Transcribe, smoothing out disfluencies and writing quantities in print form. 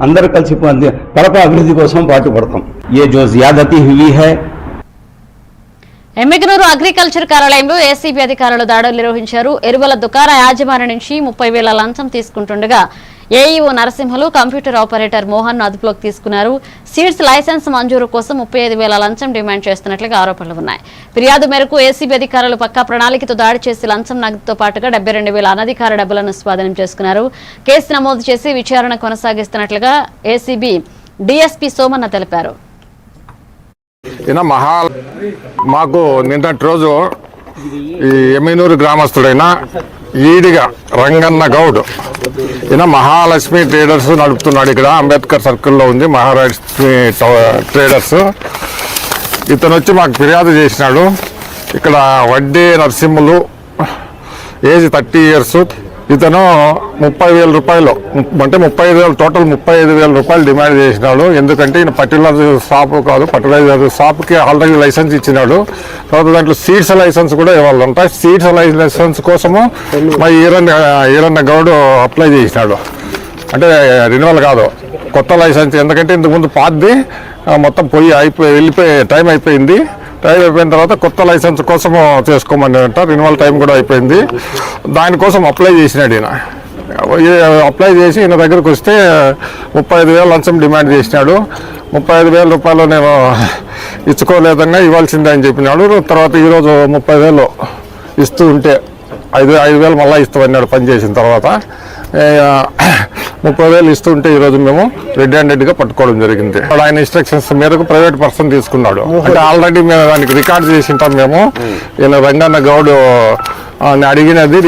అందరూ కలిసి కడప అభివృద్ధి కోసం పాటుపడతాం. ये जो ज्यादती हुई है ఎమ్మిగనూరు అగ్రికల్చర్ కార్యాలయంలో ఏసీబీ అధికారులు దాడులు నిర్వహించారు. ఎరువుల దుకాణ యాజమాన్యం నుంచి 30,000 లంచం తీసుకుంటుండగా AEO Narasimhulu computer operator Mohan ను అదుపులోకి తీసుకున్నారు. సీడ్స్ లైసెన్స్ మంజూరు కోసం 35,000 లంచం డిమాండ్ చేస్తున్నట్లుగా ఆరోపణలు ఉన్నాయి. ఫిర్యాదు మేరకు ఏసీబీ అధికారులు పక్కా ప్రణాళికతో దాడి చేసి లంచం నగదుతో పాటుగా 72,000 అనధికార డబ్బులను స్వాధీనం చేసుకున్నారు. కేసు నమోదు చేసి విచారణ కొనసాగిస్తున్నట్లుగా ఏసీబీ డీఎస్పీ సోమన్న తెలిపారు. మాకు నిన్నటి రోజు ఈ ఎమ్మిగనూరు గ్రామస్తుడైన ఈడిగా రంగన్న గౌడ్ ఈయన మహాలక్ష్మి ట్రేడర్స్ నడుపుతున్నాడు. ఇక్కడ అంబేద్కర్ సర్కిల్లో ఉంది మహాలక్ష్మి ట్రేడర్స్. ఇతను వచ్చి మాకు ఫిర్యాదు చేసినాడు. ఇక్కడ వడ్డీ నరసింహులు ఏజ్ 30 years. ఇతను 30,000 రూపాయలు అంటే 35,000 టోటల్ 35,000 రూపాయలు డిమాండ్ చేసినాడు. ఎందుకంటే ఈయన పర్టికులర్ షాపు కాదు, ఫర్టిలైజర్ షాప్కి ఆల్రెడీ లైసెన్స్ ఇచ్చినాడు. తర్వాత దాంట్లో సీడ్స్ లైసెన్స్ కూడా ఇవ్వాలంట. సీడ్స్ లైసెన్స్ కోసము మా ఈరన్న గౌడ్ అప్లై చేసినాడు. అంటే రెన్యువల్ కాదు, కొత్త లైసెన్స్. ఎందుకంటే ఇంతకుముందు పాతది మొత్తం వెళ్ళిపోయి టైం అయిపోయింది. టైం అయిపోయిన తర్వాత కొత్త లైసెన్స్ కోసము చేసుకోమని అంట. రెన్యువల్ టైం కూడా అయిపోయింది. దానికోసం అప్లై చేసినాడు ఈయన. అప్లై చేసి ఈయన దగ్గరకు వస్తే 35,000 లంచం డిమాండ్ చేసినాడు. 35,000 రూపాయలు నేను ఇచ్చుకోలేదంగా ఇవ్వాల్సిందే అని చెప్పినాడు. తర్వాత ఈరోజు 30,000 ఇస్తూ ఉంటే 5,000 మళ్ళీ ఇస్తామన్నాడు పని చేసిన తర్వాత. 30,000 ఇస్తుంటే ఈరోజు మేము రెడ్ హ్యాండెడ్గా పట్టుకోవడం జరిగింది. ఆయన ఇన్స్ట్రక్షన్స్ మేరకు ప్రైవేట్ పర్సన్ తీసుకున్నాడు. అంటే ఆల్రెడీ మేము దానికి రికార్డ్ చేసి ఉంటాం. మేము ఈయన రంగన్న గౌడ్ అడిగినది